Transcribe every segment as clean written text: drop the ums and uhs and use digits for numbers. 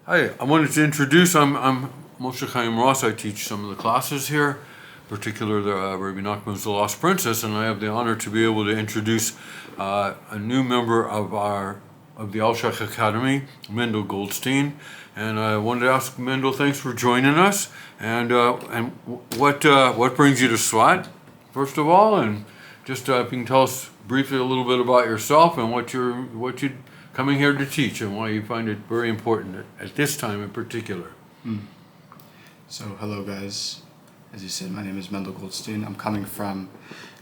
Hi, I wanted to introduce, I'm Moshe Chaim Ross. I teach some of the classes here, particularly the Rabbi Nachman's The Lost Princess, and I have the honor to be able to introduce a new member of the Alshech Academy, Mendel Goldstein. And I wanted to ask Mendel, thanks for joining us. And what brings you to SWAT, first of all, and just if you can tell us briefly a little bit about yourself and what you're coming here to teach and why you find it very important at this time in particular. So hello guys, as you said, my name is Mendel Goldstein. I'm coming from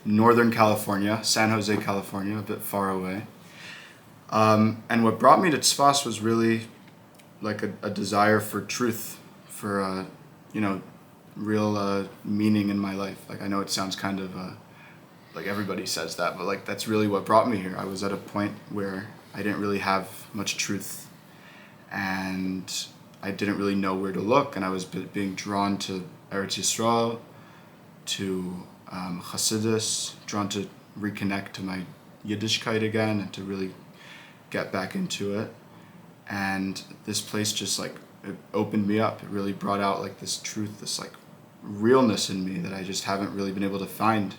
Northern California, San Jose, California, a bit far away. And what brought me to Tzfas was really like a desire for truth, for real meaning in my life. Like, I know it sounds kind of like everybody says that, but like that's really what brought me here. I was at a point where I didn't really have much truth, and I didn't really know where to look, and I was being drawn to Eretz Yisrael, to Chassidus, drawn to reconnect to my Yiddishkeit again and to really get back into it. And this place just like, it opened me up. It really brought out like this truth, this like realness in me that I just haven't really been able to find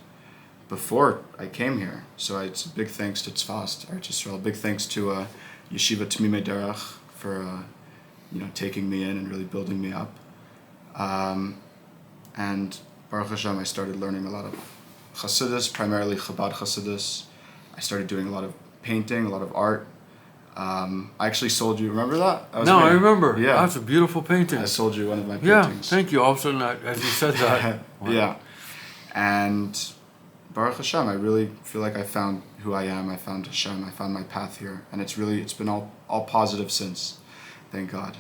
before I came here. So it's a big thanks to Tzfas, Eretz Yisrael. Big thanks to Yeshiva Tamimei Derech for taking me in and really building me up. And Baruch Hashem, I started learning a lot of Chassidus, primarily Chabad Chassidus. I started doing a lot of painting, a lot of art. I actually sold you, remember that? No, I remember. Yeah. That's a beautiful painting. I sold you one of my Yeah, paintings. thank you. All of a sudden, as you said that. Wow. Yeah. And Baruch Hashem, I really feel like I found who I am. I found Hashem. I found my path here. And it's been all positive since. Thank God.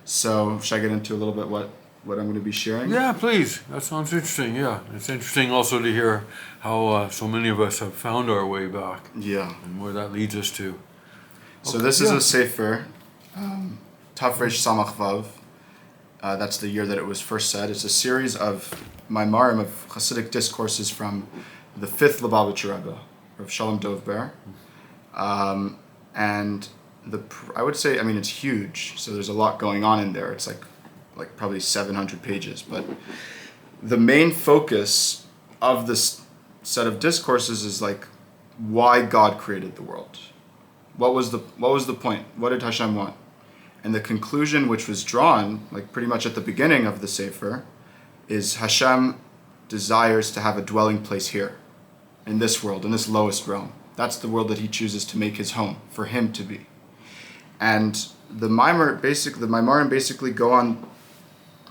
So, should I get into a little bit what I'm going to be sharing? Yeah, please. That sounds interesting. Yeah. It's interesting also to hear how so many of us have found our way back. Yeah. And where that leads us to. So this is a sefer, Tafresh Samach Vav. That's the year that it was first said. It's a series of maimarim, of Hasidic discourses from the 5th Lubavitcher Rebbe, of Shalom Dovber. And I would say, it's huge, so there's a lot going on in there. It's like probably 700 pages. But the main focus of this set of discourses is like why God created the world. What was the point? What did Hashem want? And the conclusion, which was drawn like pretty much at the beginning of the Sefer, is Hashem desires to have a dwelling place here, in this world, in this lowest realm. That's the world that He chooses to make His home, for Him to be. And the Maimarim basically go on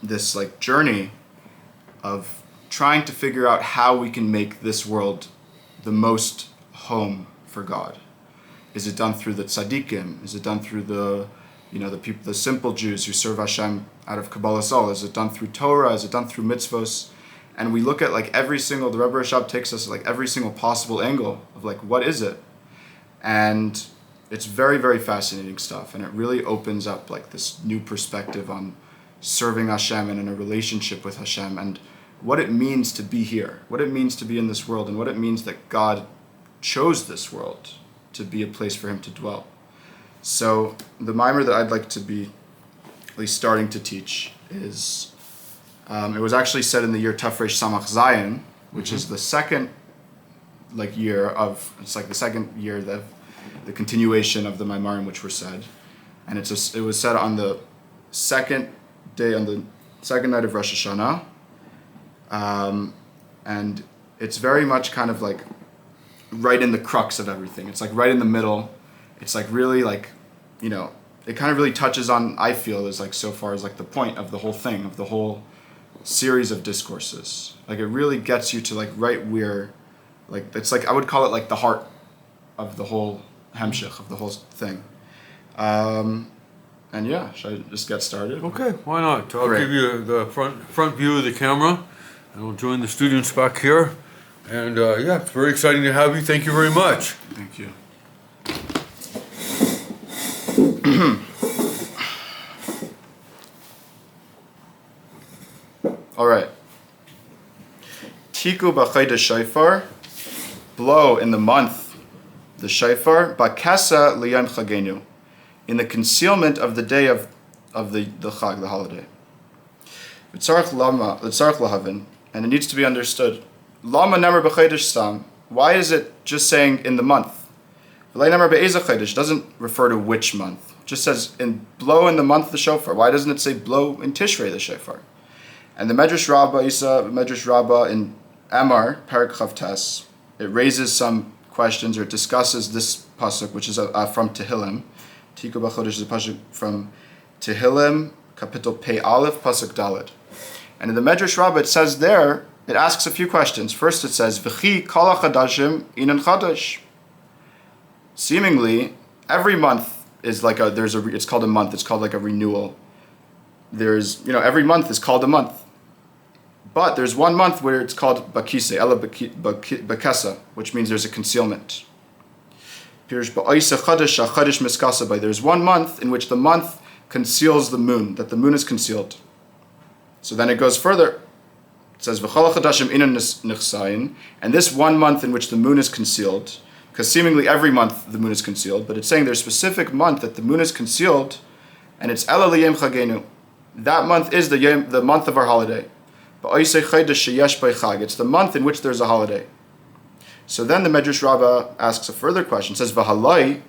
this like journey of trying to figure out how we can make this world the most home for God. Is it done through the tzaddikim? Is it done through the people, the simple Jews who serve Hashem out of Kabbalah Sol? Is it done through Torah? Is it done through mitzvos? And we look at like the Rebbe Rashab takes us like every single possible angle of like, what is it? And it's very, very fascinating stuff. And it really opens up like this new perspective on serving Hashem and in a relationship with Hashem and what it means to be here, what it means to be in this world, and what it means that God chose this world to be a place for Him to dwell. So the mimer that I'd like to be at least starting to teach is, it was actually said in the year Tafresh Samach Zayin, which is the second year of the continuation of the Maimarim which were said. And it was said on the second night of Rosh Hashana. And it's very much kind of like right in the crux of everything. It's like right in the middle. It's like really like, it kind of really touches on, I feel, is like so far as like the point of the whole thing, of the whole series of discourses. Like it really gets you to like right where, like it's like, I would call it like the heart of the whole hemshech, of the whole thing. And yeah, should I just get started? Okay, why not? I'll give you the front view of the camera, and we'll join the students back here. And it's very exciting to have you. Thank you very much. Thank you. All right. Tiku b'chayda shofar, blow in the month the shofar, bakesa liyan chagenu, in the concealment of the day of of the Chag, the holiday. L'tzarech lahavin, and it needs to be understood. Lama nemer b'chodesh stam. Why is it just saying in the month? V'lei nemer be'ezeh chodesh doesn't refer to which month. It just says blow in the month the shofar. Why doesn't it say blow in Tishrei the shofar? And the Medrash Rabbah in Amar Parak Chavtes, it raises some questions, or it discusses this pasuk, which is from Tehillim. Tiku b'chodesh is a pasuk from Tehillim, Kapitel Pei Aleph, pasuk Daled. And in the Medrash Rabbah, it says there, it asks a few questions. First, it says, "V'chi kol hachadashim inan chadash." Seemingly, every month is like it's called a month. It's called like a renewal. Every month is called a month. But there's one month where it's called bakise, ela bakesa, which means there's a concealment. There's one month in which the month conceals the moon, that the moon is concealed. So then it goes further. It says, and this one month in which the moon is concealed, because seemingly every month the moon is concealed, but it's saying there's a specific month that the moon is concealed, and it's Ela Liyem Chagenu. That month is the month of our holiday. It's the month in which there's a holiday. So then the Medrash Rabbah asks a further question. It says, V'halai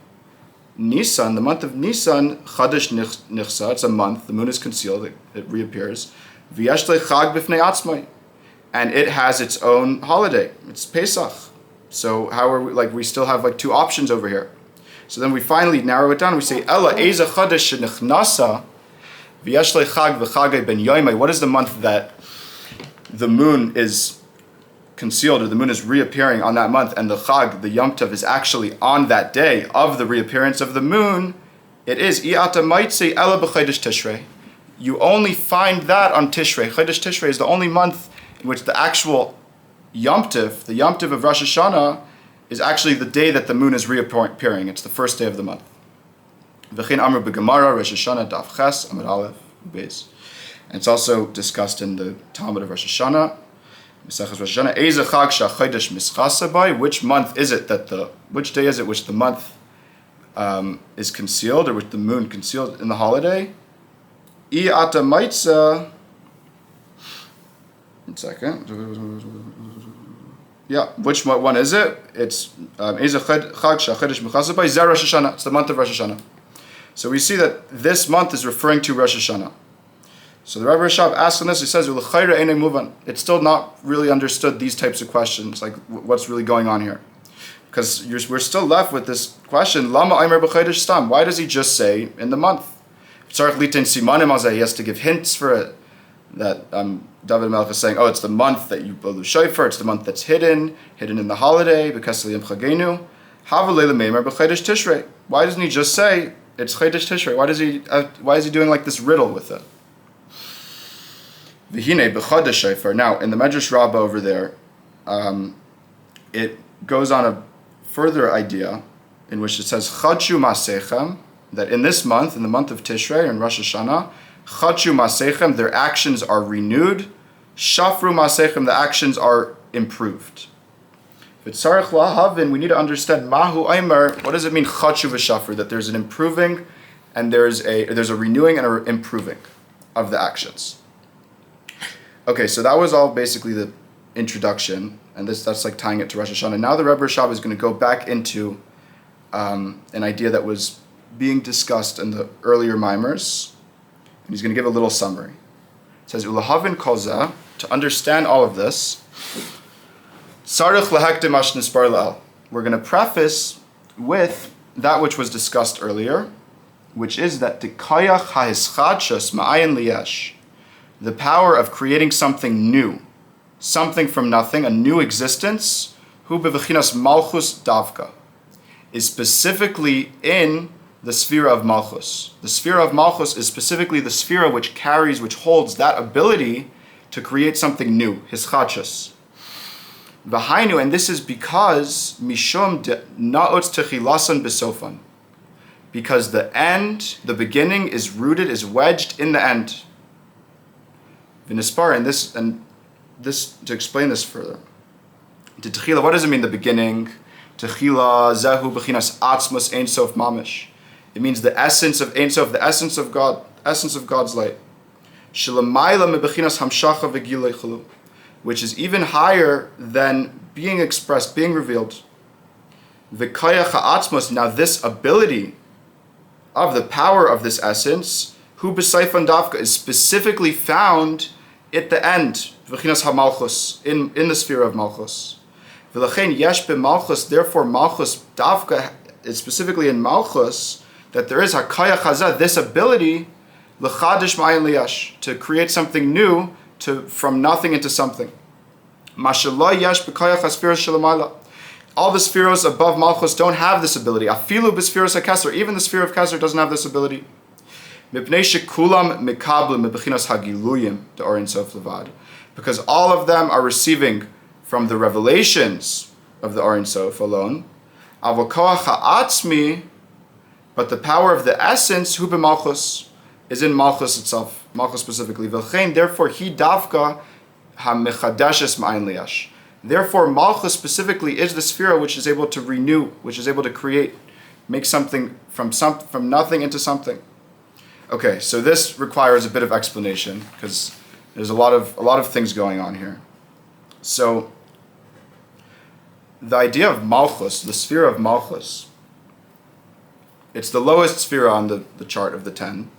Nisan, the month of Nisan, Chadash Nichsa, it's a month, the moon is concealed, it reappears. V'yashlei Chag b'fnei atzmai, and it has its own holiday. It's Pesach. So how are we still have two options over here. So then we finally narrow it down. We say, Ella Eza Chadash Shenichnasa, V'yashlei Chag v'chagay ben yoimai. What is the month that the moon is concealed, or the moon is reappearing on that month, and the Chag, the Yom Tov, is actually on that day of the reappearance of the moon? It is I'ata Maitze Ela b'Chodesh Tishrei. You only find that on Tishrei. Chodesh Tishrei is the only month in which the actual Yom Tov, the Yom Tov of Rosh Hashana, is actually the day that the moon is reappearing. It's the first day of the month. V'chein Amar b'Gemara Rosh Hashana Daf Ches Amud Aleph Beis. And it's also discussed in the Talmud of Rosh Hashana. Which month is it which day is it which the month is concealed, or which the moon concealed in the holiday? One second. Yeah, which one is it? It's Rosh Hashanah. It's the month of Rosh Hashanah. So we see that this month is referring to Rosh Hashanah. So the Rebbe Rashab asks on this, he says, it's still not really understood, these types of questions, like what's really going on here. Because we're still left with this question, why does he just say in the month? He has to give hints for it. That David Melech is saying, it's the month that you blow the shofar, it's the month that's hidden in the holiday, because why doesn't he just say it's Chodesh Tishrei? Why is he doing like this riddle with it? Now, in the Medrash Rabbah over there, it goes on a further idea in which it says, Chadshu Masechem, that in this month, in the month of Tishrei and Rosh Hashanah, Chadshu Masechem, their actions are renewed. Shafru Masechem, the actions are improved. V'tzarech lahavin, we need to understand Mahu Aimer, what does it mean, Chadshu v'shafru, that there's an improving and there's a renewing and an improving of the actions. Okay, so that was all basically the introduction, and that's like tying it to Rosh Hashanah. Now the Rebbe Rashab is going to go back into an idea that was being discussed in the earlier mimers, and he's going to give a little summary. It says, Ulahavin kolzeh, to understand all of this, Sarich lahekdim ash nispar la'al. We're going to preface with that which was discussed earlier, which is that Tikayach ha'hischadshus ma'ayin liyesh, the power of creating something new, something from nothing, a new existence, hu bevechinas malchus davka, is specifically in the sphere of malchus. The sphere of malchus is specifically the sphere which holds that ability to create something new, hischadshus. V'hainu, and this is because mishum na'otz techilasan besofan, because the beginning is rooted, is wedged in the end. V'nispar, and this to explain this further. To techila, what does it mean, the beginning? Techila zehu b'chinas atzmus ein sof mamish. It means the essence of Ein Sof, the essence of God, essence of God's light. Shelamayla mebechinas hamshacha v'gilei chulu, which is even higher than being expressed, being revealed. V'kayach ha'atzmos, now this ability of the power of this essence, hu b'seifan davka, is specifically found at the end, v'chinas ha'malchus, in the sphere of malchus. V'lachein yesh b'malchus, therefore malchus davka is specifically in malchus, that there is hakayach hazeh, this ability, l'chadish ma'ayin liyash, to create something new, from nothing into something. Mashallah yesh b'kayach hasphiros shelamayla. All the spheros above malchus don't have this ability. Afilu b'spheros hakeser, even the sphere of keser doesn't have this ability. Mipnei shekulam mikablim mebechinas hagiluyim de'orin sof levad, because all of them are receiving from the revelations of the Orin Sof alone. Avokoach ha'atzmi, but the power of the essence, hu b'malchus, is in malchus itself, malchus specifically. V'chein, therefore, he davka ha-mechadeshes ma'ayin liyash. Therefore, malchus specifically is the sphere which is able to renew, which is able to create, make something from nothing into something. Okay, so this requires a bit of explanation because there's a lot of things going on here. So, the idea of malchus, the sphere of malchus, it's the lowest sphere on the chart of the 10,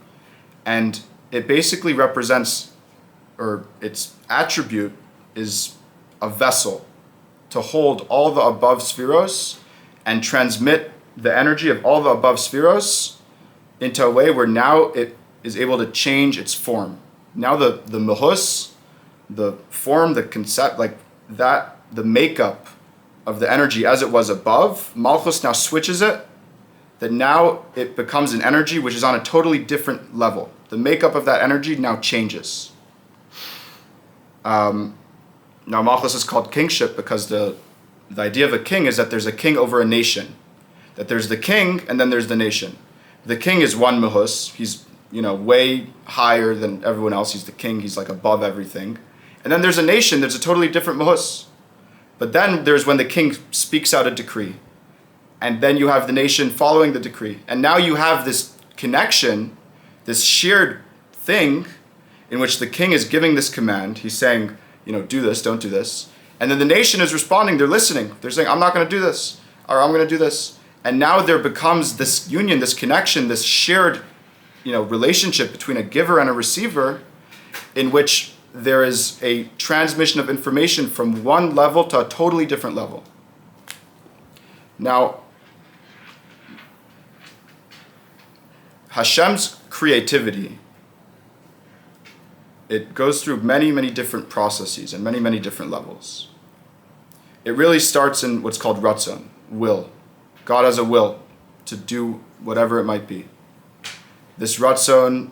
and it basically represents, or its attribute is a vessel to hold all the above spheros and transmit the energy of all the above spheros into a way where now it is able to change its form. Now the mehus, the form, the concept, like that, the makeup of the energy as it was above, malchus now switches it, that now it becomes an energy which is on a totally different level. The makeup of that energy now changes. Now malchus is called kingship because the idea of a king is that there's a king over a nation. That there's the king and then there's the nation. The king is one mehus. He's way higher than everyone else. He's the king. He's like above everything. And then there's a nation. There's a totally different mehus. But then there's when the king speaks out a decree. And then you have the nation following the decree. And now you have this connection, this shared thing in which the king is giving this command. He's saying, do this, don't do this. And then the nation is responding. They're listening. They're saying, I'm not going to do this. Or I'm going to do this. And now there becomes this union, this connection, this shared, relationship between a giver and a receiver, in which there is a transmission of information from one level to a totally different level. Now, Hashem's creativity, it goes through many, many different processes and many, many different levels. It really starts in what's called ratzon, will. God has a will to do whatever it might be. This ratzon,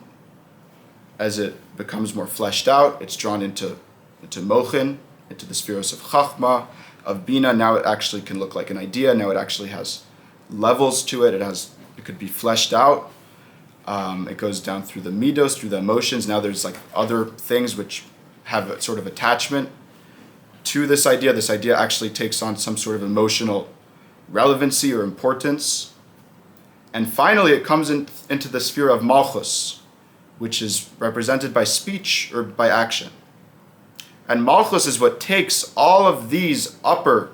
as it becomes more fleshed out, it's drawn into mochin, into the spheros of chachma, of bina. Now it actually can look like an idea. Now it actually has levels to it. It could be fleshed out. It goes down through the midos, through the emotions. Now there's like other things which have a sort of attachment to this idea. This idea actually takes on some sort of emotional relevancy or importance. And finally it comes into the sphere of malchus, which is represented by speech or by action. And malchus is what takes all of these upper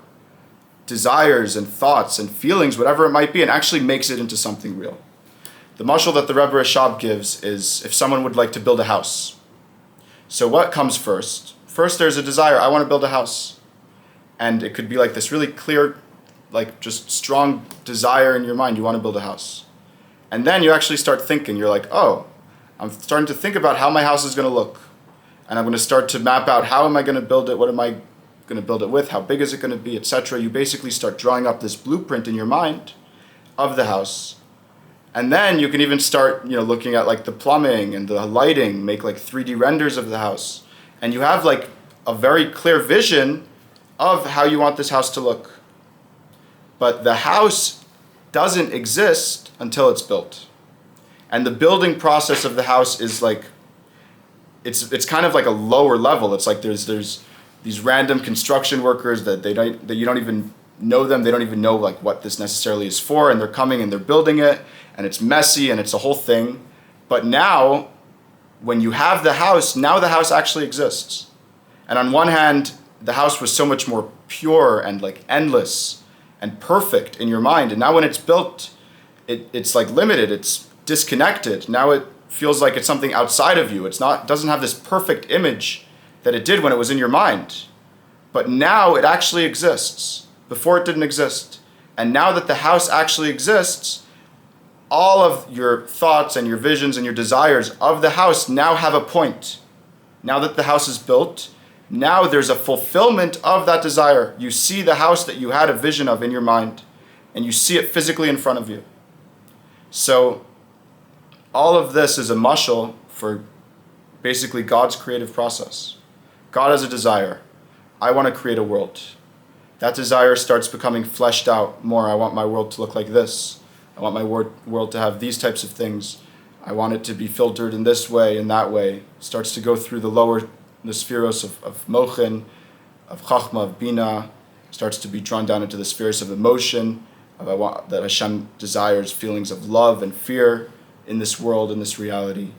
desires and thoughts and feelings, whatever it might be, and actually makes it into something real. The mashal that the Rebbe Rashab gives is if someone would like to build a house. So what comes first? First there's a desire, I want to build a house. And it could be like this really clear, like just strong desire in your mind, you want to build a house. And then you actually start thinking, you're like, oh, I'm starting to think about how my house is going to look. And I'm going to start to map out how am I going to build it, what am I going to build it with, how big is it going to be, etc. You basically start drawing up this blueprint in your mind of the house. And then you can even start, looking at like the plumbing and the lighting, make like 3D renders of the house. And you have like a very clear vision of how you want this house to look. But the house doesn't exist until it's built. And the building process of the house is like, it's kind of like a lower level. It's like there's these random construction workers that you don't even know them. They don't even know like what this necessarily is for, and they're coming and they're building it, and it's messy and it's a whole thing. But now when you have the house, now the house actually exists. And on one hand, the house was so much more pure and like endless and perfect in your mind. And now when it's built, it's like limited, it's disconnected. Now it feels like it's something outside of you. It doesn't have this perfect image that it did when it was in your mind. But now it actually exists. Before it didn't exist. And now that the house actually exists, all of your thoughts and your visions and your desires of the house now have a point. Now that the house is built, now there's a fulfillment of that desire. You see the house that you had a vision of in your mind, and you see it physically in front of you. So all of this is a mashal for basically God's creative process. God has a desire. I want to create a world. That desire starts becoming fleshed out more. I want my world to look like this. I want my world to have these types of things. I want it to be filtered in this way, in that way. It starts to go through the spheros of mochin, of chachma, of bina. Starts to be drawn down into the spheres of emotion, that Hashem desires feelings of love and fear in this world, in this reality.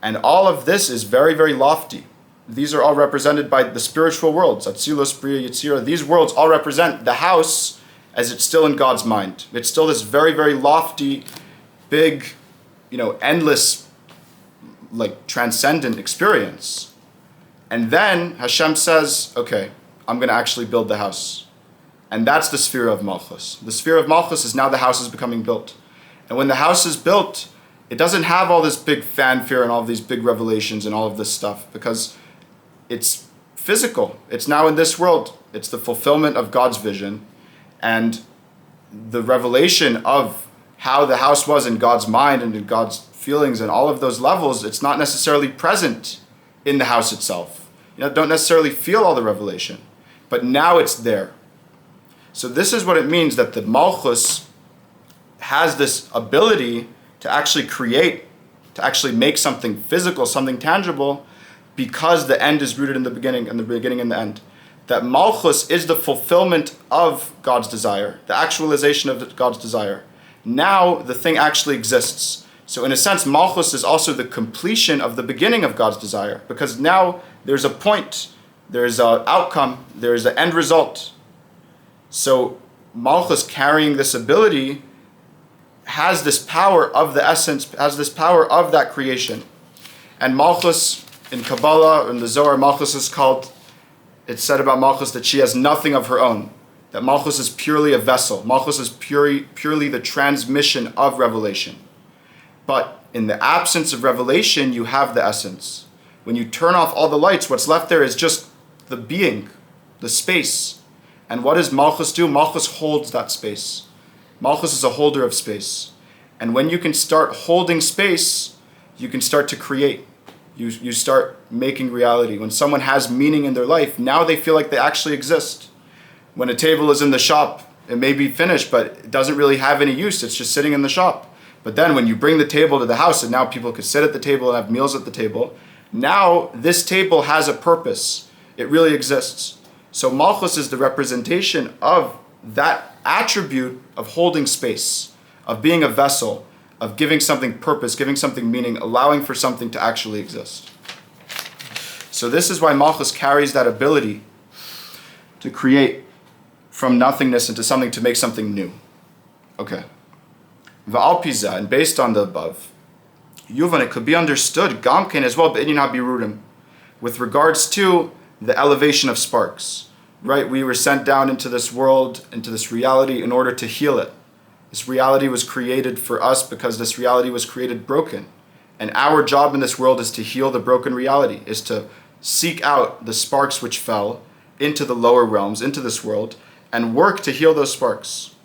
And all of this is very, very lofty. These are all represented by the spiritual worlds. Atzilus, Bria, Yetzirah. These worlds all represent the house as it's still in God's mind. It's still this very, very lofty, big, endless, like transcendent experience. And then Hashem says, okay, I'm going to actually build the house. And that's the sphere of Malchus. The sphere of Malchus is now the house is becoming built. And when the house is built, it doesn't have all this big fanfare and all of these big revelations and all of this stuff, because it's physical. It's now in this world. It's the fulfillment of God's vision. And the revelation of how the house was in God's mind and in God's feelings and all of those levels, it's not necessarily present in the house itself. Don't necessarily feel all the revelation. But now it's there. So this is what it means that the Malchus has this ability to actually create, to actually make something physical, something tangible, because the end is rooted in the beginning, and the beginning in the end. That Malchus is the fulfillment of God's desire, the actualization of God's desire. Now the thing actually exists. So in a sense, Malchus is also the completion of the beginning of God's desire, because now there's a point, there's an outcome, there's an end result. So Malchus, carrying this ability, has this power of the essence, has this power of that creation. And Malchus, in Kabbalah, in the Zohar, Malchus is called, it's said about Malchus that she has nothing of her own. That Malchus is purely a vessel. Malchus is purely the transmission of revelation. But in the absence of revelation, you have the essence. When you turn off all the lights, what's left there is just the being, the space. And what does Malchus do? Malchus holds that space. Malchus is a holder of space. And when you can start holding space, you can start to create. You start making reality. When someone has meaning in their life, now they feel like they actually exist. When a table is in the shop, it may be finished, but it doesn't really have any use. It's just sitting in the shop. But then when you bring the table to the house, and now people could sit at the table and have meals at the table, now this table has a purpose. It really exists. So Malchus is the representation of that attribute of holding space, of being a vessel, of giving something purpose, giving something meaning, allowing for something to actually exist. So this is why Malchus carries that ability to create from nothingness into something, to make something new. Okay. Va'al piza, and based on the above, Yuvan, it could be understood, Gamken as well, B'inyan HaBirurim, with regards to the elevation of sparks. Right? We were sent down into this world, into this reality, in order to heal it. This reality was created for us because this reality was created broken. And our job in this world is to heal the broken reality, is to seek out the sparks which fell into the lower realms, into this world, and work to heal those sparks.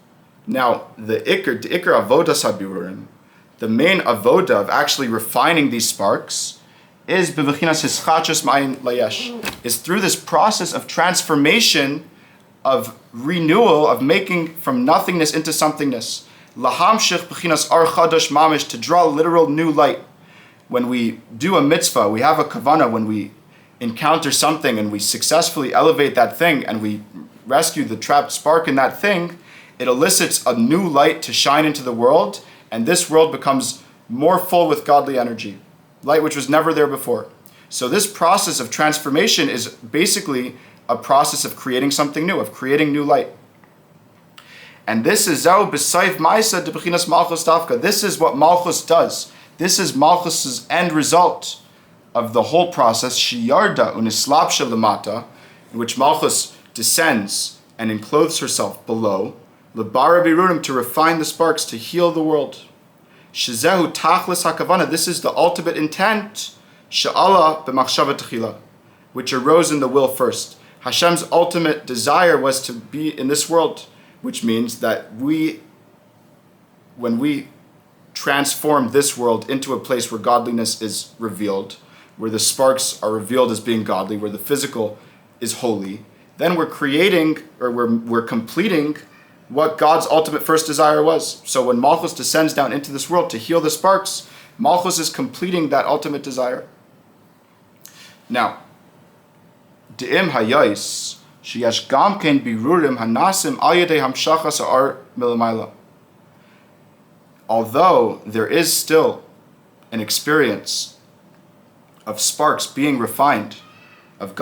Now, the ikr avodas habirurim, the main avoda of actually refining these sparks, is bevechinas hischachos ma'ayin layesh, is through this process of transformation, of renewal, of making from nothingness into somethingness. Lahamshich bechinas ar chadash mamish, to draw literal new light. When we do a mitzvah, we have a kavanah, when we encounter something and we successfully elevate that thing and we rescue the trapped spark in that thing, it elicits a new light to shine into the world, and this world becomes more full with godly energy. light which was never there before. So this process of transformation is basically a process of creating something new, of creating new light. And this is Zau B'Saif Maisa de B'chinas Malchus Tafka. This is what Malchus does. This is Malchus's end result of the whole process. Shiyarda Unislapsha Lamata, in which Malchus descends and enclothes herself below. Lebara Birurim, to refine the sparks, to heal the world. Shizehu Tachlis Hakavana. This is the ultimate intent. Sha'ala B'machshava Techila, which arose in the will first. Hashem's ultimate desire was to be in this world, which means that when we transform this world into a place where godliness is revealed, where the sparks are revealed as being godly, where the physical is holy, then we're creating, or we're completing what God's ultimate first desire was. So when Malchus descends down into this world to heal the sparks, Malchus is completing that ultimate desire. Now, De'im hayais sheyesh gam ken birurim hanasim al yedei hamshachas ha'ar milamayla. Although there is still an experience of sparks being refined, of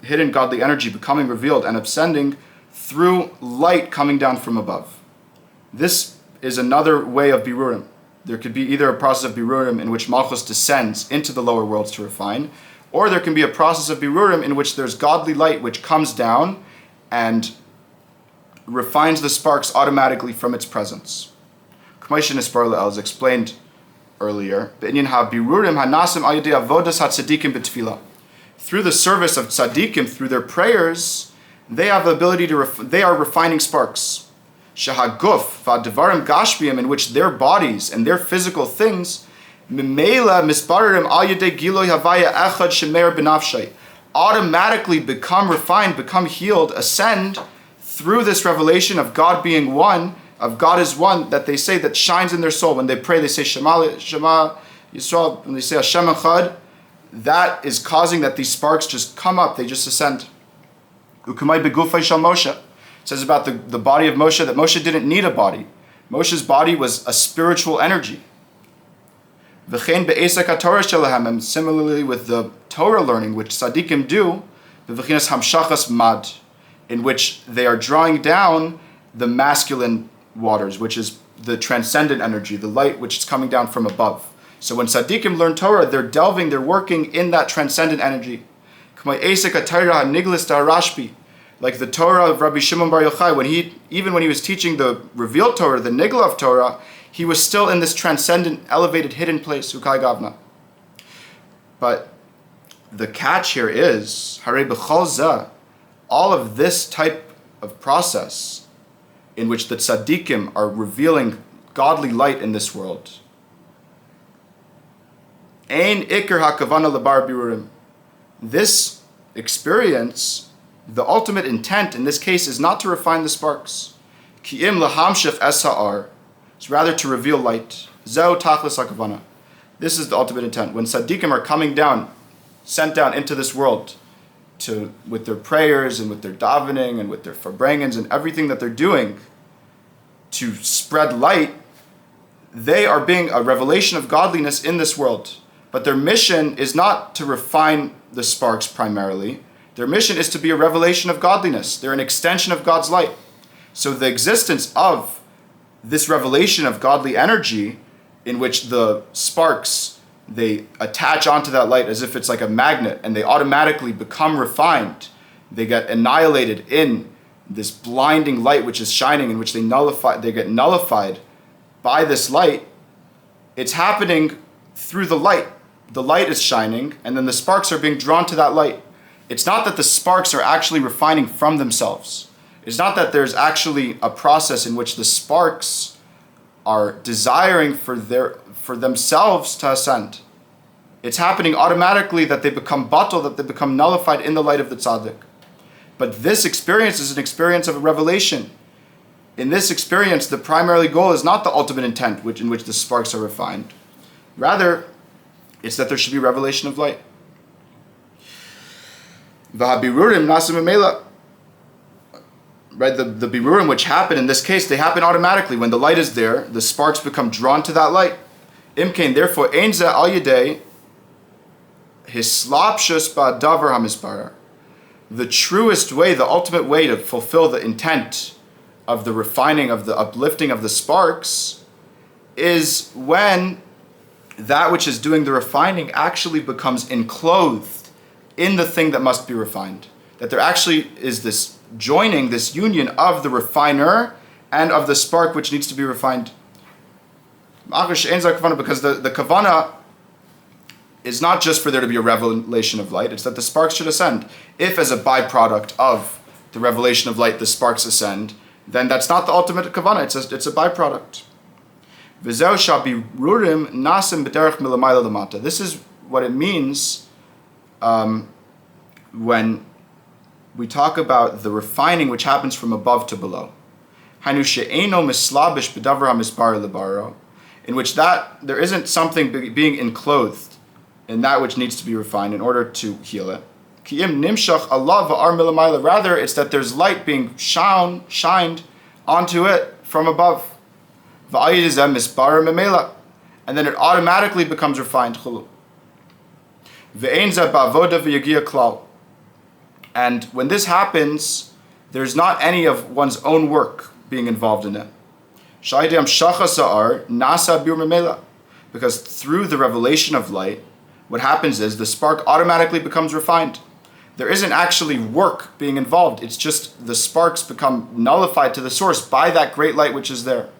hidden godly energy becoming revealed and ascending through light coming down from above. This is another way of birurim. There could be either a process of birurim in which Malchus descends into the lower worlds to refine, or there can be a process of birurim in which there's godly light which comes down and refines the sparks automatically from its presence. K'maishin Isparla as explained earlier, through the service of tzaddikim, through their prayers, they have the ability they are refining sparks. Shahaguf v'advarim gashbiyim, in which their bodies and their physical things automatically become refined, become healed, ascend through this revelation of God being one, of God is one, that they say, that shines in their soul. When they pray, they say Shema Yisrael, when they say Hashem Echad, that is causing that these sparks just come up, they just ascend. Ukumai begufay shel Moshe. It says about the body of Moshe that Moshe didn't need a body. Moshe's body was a spiritual energy. And similarly with the Torah learning, which tzaddikim do, in which they are drawing down the masculine waters, which is the transcendent energy, the light which is coming down from above. So when tzaddikim learn Torah, they're working in that transcendent energy. Like the Torah of Rabbi Shimon Bar Yochai, even when he was teaching the revealed Torah, the Niglav Torah, he was still in this transcendent, elevated, hidden place, Ukai Gavna. But the catch here is, Hare B'chol Zeh, all of this type of process in which the tzaddikim are revealing godly light in this world, Ein Iker HaKavana Lebar Birurim. This experience, the ultimate intent in this case is not to refine the sparks. Ki'im lahamshich es ha'ar. It's rather to reveal light. Zeu tachlis hakavana. This is the ultimate intent. When tzaddikim are coming down, sent down into this world, with their prayers and with their davening and with their farbrengens and everything that they're doing to spread light, they are being a revelation of godliness in this world. But their mission is not to refine the sparks primarily. Their mission is to be a revelation of godliness. They're an extension of God's light. So the existence of this revelation of godly energy, in which the sparks, they attach onto that light as if it's like a magnet, and they automatically become refined. They get annihilated in this blinding light which is shining, in which they get nullified by this light. It's happening through the light. The light is shining, and then the sparks are being drawn to that light. It's not that the sparks are actually refining from themselves. It's not that there's actually a process in which the sparks are desiring for themselves to ascend. It's happening automatically that they become batal, that they become nullified in the light of the tzaddik. But this experience is an experience of a revelation. In this experience, the primary goal is not the ultimate intent in which the sparks are refined. Rather, it's that there should be revelation of light. V'habirurim nasim emela. Right, the birurim which happen in this case, they happen automatically. When the light is there, the sparks become drawn to that light. Imkain, therefore, ein ze al yedei hislapshus ba'davar hamisparer. The truest way, the ultimate way to fulfill the intent of the refining, of the uplifting of the sparks, is when that which is doing the refining actually becomes enclosed in the thing that must be refined. That there actually is this joining, this union of the refiner and of the spark which needs to be refined. Because the kavana is not just for there to be a revelation of light, it's that the sparks should ascend. If as a byproduct of the revelation of light the sparks ascend, then that's not the ultimate kavana, it's a byproduct. This is what it means when we talk about the refining which happens from above to below. In which that there isn't something being enclosed in that which needs to be refined in order to heal it. Rather, it's that there's light being shined onto it from above. And then it automatically becomes refined. And when this happens, there's not any of one's own work being involved in it. Because through the revelation of light, what happens is the spark automatically becomes refined. There isn't actually work being involved. It's just the sparks become nullified to the source by that great light which is there.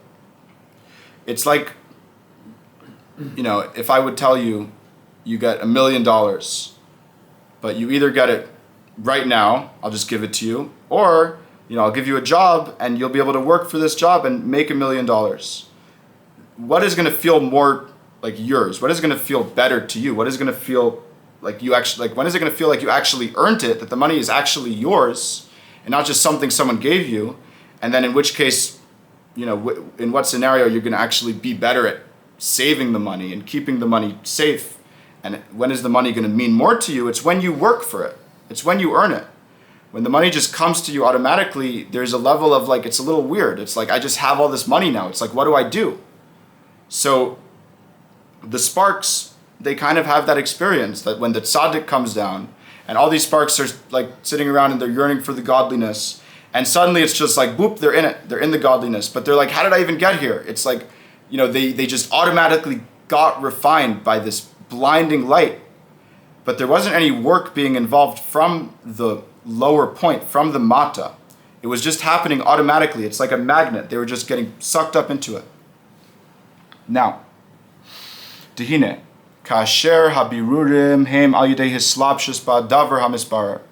It's like, if I would tell you, you get $1 million, but you either get it right now, I'll just give it to you, or I'll give you a job and you'll be able to work for this job and make $1 million. What is going to feel more like yours? What is going to feel better to you? What is going to feel like you actually, when is it going to feel like you actually earned it, that the money is actually yours and not just something someone gave you? And then in which case, in what scenario you're going to actually be better at saving the money and keeping the money safe? And when is the money going to mean more to you? It's when you work for it. It's when you earn it. When the money just comes to you automatically, there's a level of it's a little weird. It's like, I just have all this money now. It's like, what do I do? So the sparks, they kind of have that experience that when the tzaddik comes down and all these sparks are sitting around and they're yearning for the godliness, and suddenly it's just like, boop, they're in it. They're in the godliness. But they're like, how did I even get here? It's like, they just automatically got refined by this blinding light. But there wasn't any work being involved from the lower point, from the mata. It was just happening automatically. It's like a magnet. They were just getting sucked up into it. Now, Dehine, kasher habirurim hem al yedei hislapshus ba'davar hamisbarer.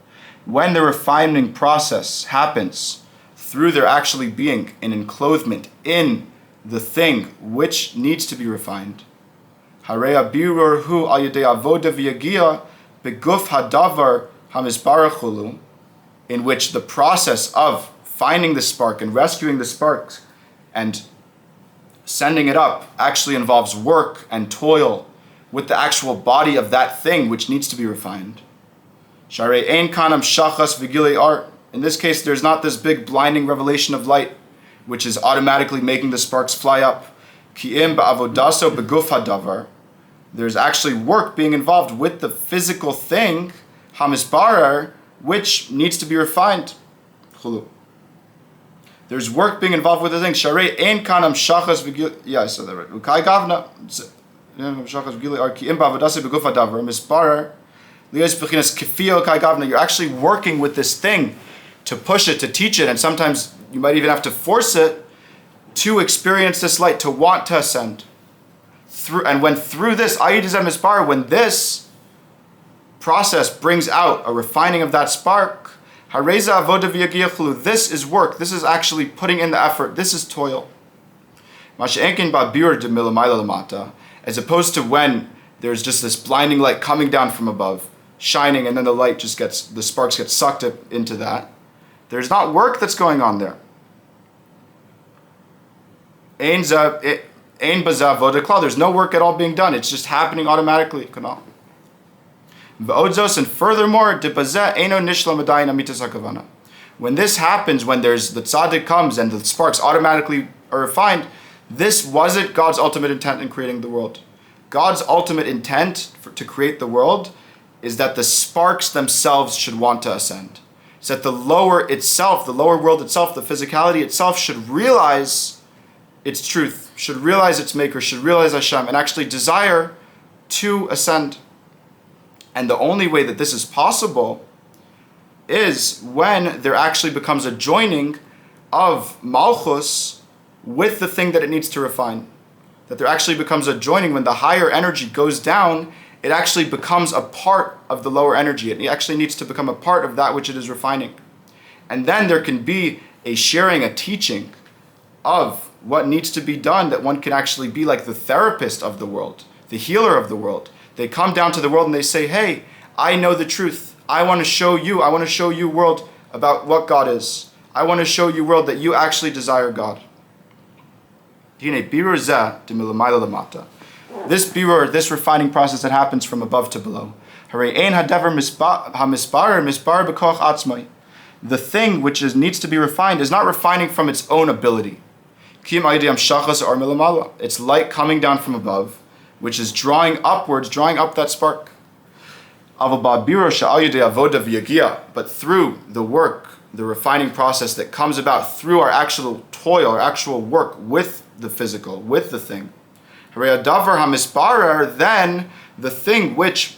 When the refining process happens through there actually being an enclosement in the thing which needs to be refined, harei abirur hu al yedei avoda v'yagia beguf hadavar hamisbarer chulu, in which the process of finding the spark and rescuing the sparks and sending it up actually involves work and toil with the actual body of that thing which needs to be refined. Sharei ein kanam shachas v'gilei art. In this case, there's not this big blinding revelation of light which is automatically making the sparks fly up. Ki im ba'avodaso beguf hadavar. There's actually work being involved with the physical thing, hamisbarer, which needs to be refined. Chulu. There's work being involved with the thing. Sharei ein kanam shachas v'gilei. Yeah, I said that right. Ukai gavna shachas v'gilei art ki im ba'avodaso beguf hadavar misbarer. You're actually working with this thing to push it, to teach it, and sometimes you might even have to force it to experience this light, to want to ascend. And when through this, when this process brings out a refining of that spark, this is work, this is actually putting in the effort, this is toil. As opposed to when there's just this blinding light coming down from above, shining, and then the sparks get sucked up into that. There's not work that's going on there. There's no work at all being done. It's just happening automatically. And furthermore, when this happens, when there's the tzaddik comes and the sparks automatically are refined, this wasn't God's ultimate intent in creating the world. God's ultimate intent to create the world is that the sparks themselves should want to ascend. It's that the lower world itself, the physicality itself should realize its truth, should realize its maker, should realize Hashem, and actually desire to ascend. And the only way that this is possible is when there actually becomes a joining of Malchus with the thing that it needs to refine. That there actually becomes a joining when the higher energy goes down, it actually becomes a part of the lower energy. It actually needs to become a part of that which it is refining. And then there can be a sharing, a teaching of what needs to be done, that one can actually be like the therapist of the world, the healer of the world. They come down to the world and they say, hey, I know the truth. I want to show you, world, about what God is. I want to show you, world, that you actually desire God. This birur, this refining process that happens from above to below. The thing which needs to be refined is not refining from its own ability. It's light coming down from above, which is drawing upwards, drawing up that spark. But through the work, the refining process that comes about through our actual toil, our actual work with the physical, with the thing. Then the thing which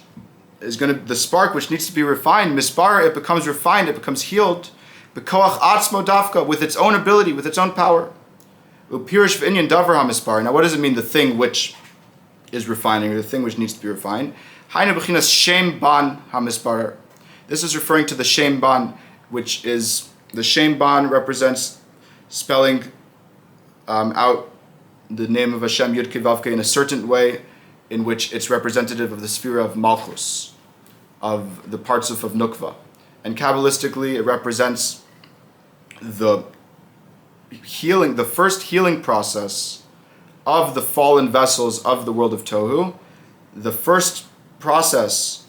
is the spark which needs to be refined, misparer, it becomes refined, it becomes healed, with its own ability, with its own power. Now what does it mean, the thing which is refining, or the thing which needs to be refined? This is referring to the Shem Ban, which is, the Shem Ban represents spelling out the name of Hashem Yud Kei Vav Kei in a certain way, in which it's representative of the sphere of Malchus, of the parts of Nukva. And Kabbalistically, it represents the healing, the first healing process of the fallen vessels of the world of Tohu. The first process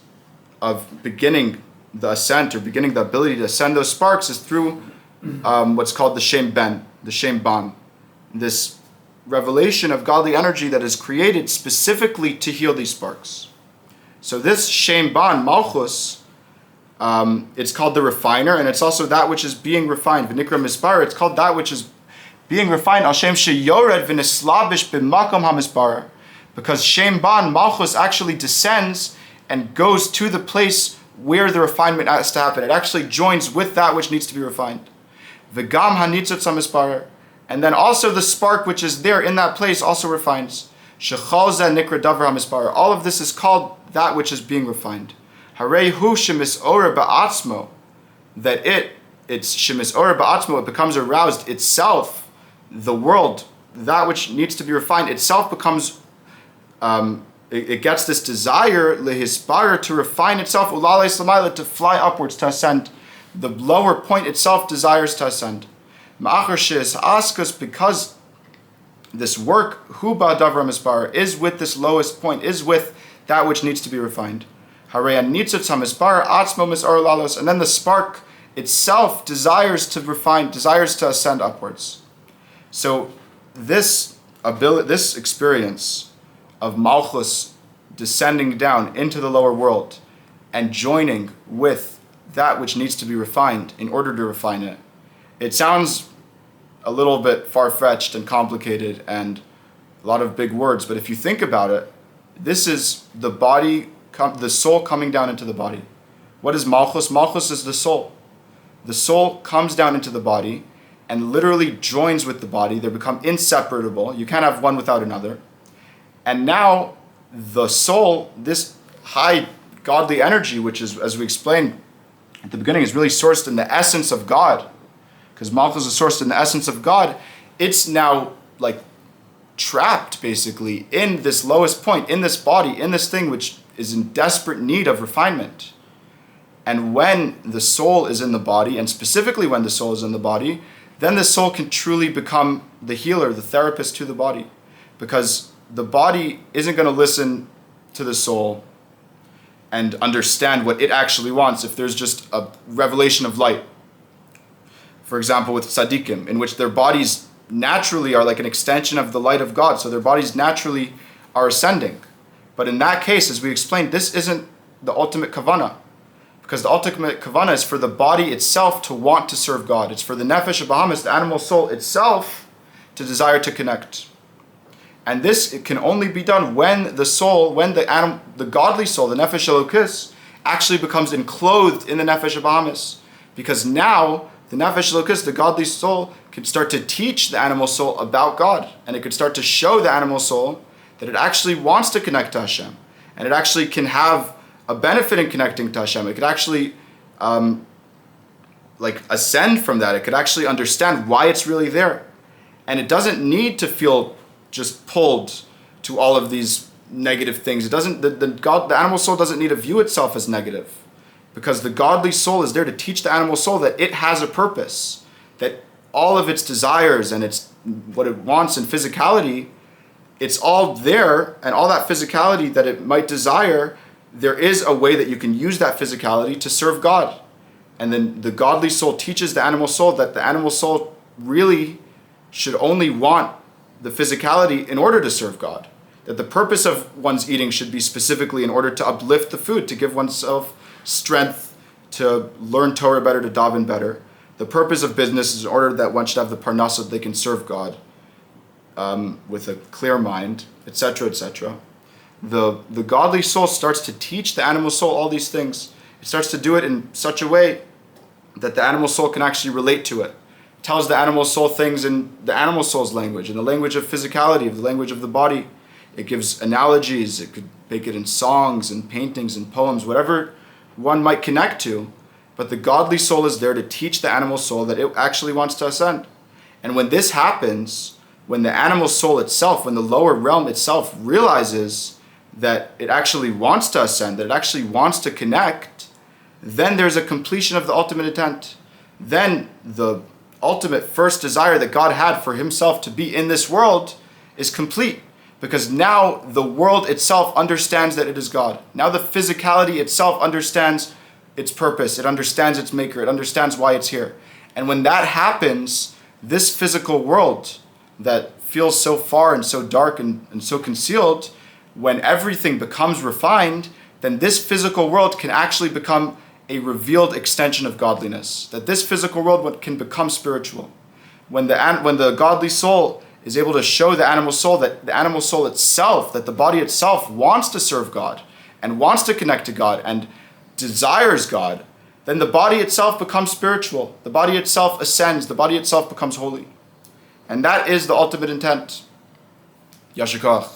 of beginning the ascent, or beginning the ability to ascend those sparks, is through what's called the Shem Ben, the Shem Ban. This revelation of godly energy that is created specifically to heal these sparks. So this Shem Ban, Malchus, it's called the refiner, and it's also that which is being refined. V'nikra mispar, it's called that which is being refined. Al Shem sheyored v'nislabish b'makom hamispar, because Shem Ban, Malchus, actually descends and goes to the place where the refinement has to happen. It actually joins with that which needs to be refined. V'gam hanitzot hamispar, and then also the spark which is there in that place also refines. Shechal zeh nikra davar hamispar. All of this is called that which is being refined. Harei hu shemisora ba'atzmo, that it's shemisora ba'atzmo, it becomes aroused itself. The world, that which needs to be refined, itself becomes, it gets this desire, lehispar, to refine itself, ulalei slamayla, to fly upwards, to ascend. The lower point itself desires to ascend. Ma'achar she'es askas, because this work, hu ba'davar mispar, is with this lowest point, is with that which needs to be refined. Harei anitzot hamispar atzmo misar lalos, and then the spark itself desires to refine, desires to ascend upwards. So this experience of Malchus descending down into the lower world and joining with that which needs to be refined in order to refine it, it sounds a little bit far-fetched and complicated and a lot of big words, but if you think about it, this is the body, the soul coming down into the body. What is Malchus? Malchus is the soul. The soul comes down into the body and literally joins with the body. They become inseparable. You can't have one without another. And now the soul, this high godly energy, which is, as we explained at the beginning, is really sourced in the essence of God, because Malchus is sourced in the essence of God, it's now like trapped basically in this lowest point, in this body, in this thing which is in desperate need of refinement. And when the soul is in the body, and specifically when the soul is in the body, then the soul can truly become the healer, the therapist to the body. Because the body isn't going to listen to the soul and understand what it actually wants if there's just a revelation of light. For example, with tzaddikim, in which their bodies naturally are like an extension of the light of God, so their bodies naturally are ascending. But in that case, as we explained, this isn't the ultimate kavanah. Because the ultimate kavanah is for the body itself to want to serve God. It's for the nefesh Bahamas, the animal soul itself, to desire to connect. And this it can only be done when the soul, when the godly soul, the nefesh Elokis, actually becomes enclosed in the nefesh Bahamas. Because now the nefesh Elokis, the godly soul, can start to teach the animal soul about God. And it could start to show the animal soul that it actually wants to connect to Hashem. And it actually can have a benefit in connecting to Hashem. It could actually ascend from that. It could actually understand why it's really there. And it doesn't need to feel just pulled to all of these negative things. It doesn't. The animal soul doesn't need to view itself as negative, because the godly soul is there to teach the animal soul that it has a purpose, that all of its desires and its what it wants and physicality, it's all there, and all that physicality that it might desire, there is a way that you can use that physicality to serve God. And then the godly soul teaches the animal soul that the animal soul really should only want the physicality in order to serve God. That the purpose of one's eating should be specifically in order to uplift the food, to give oneself strength, to learn Torah better, to daven better. The purpose of business is in order that one should have the parnasa that they can serve God with a clear mind, etc., etc. The godly soul starts to teach the animal soul all these things. It starts to do it in such a way that the animal soul can actually relate to it. It tells the animal soul things in the animal soul's language, in the language of physicality, of the language of the body. It gives analogies. It could make it in songs and paintings and poems, whatever one might connect to. But the godly soul is there to teach the animal soul that it actually wants to ascend. And when this happens, when the animal soul itself, when the lower realm itself realizes that it actually wants to ascend, that it actually wants to connect, then there's a completion of the ultimate intent. Then the ultimate first desire that God had for himself to be in this world is complete. Because now the world itself understands that it is God. Now the physicality itself understands its purpose. It understands its maker. It understands why it's here. And when that happens, this physical world that feels so far and so dark and so concealed, when everything becomes refined, then this physical world can actually become a revealed extension of godliness. That this physical world can become spiritual. When the godly soul is able to show the animal soul that the animal soul itself, that the body itself wants to serve God and wants to connect to God and desires God, then the body itself becomes spiritual. The body itself ascends. The body itself becomes holy. And that is the ultimate intent. Yashikach.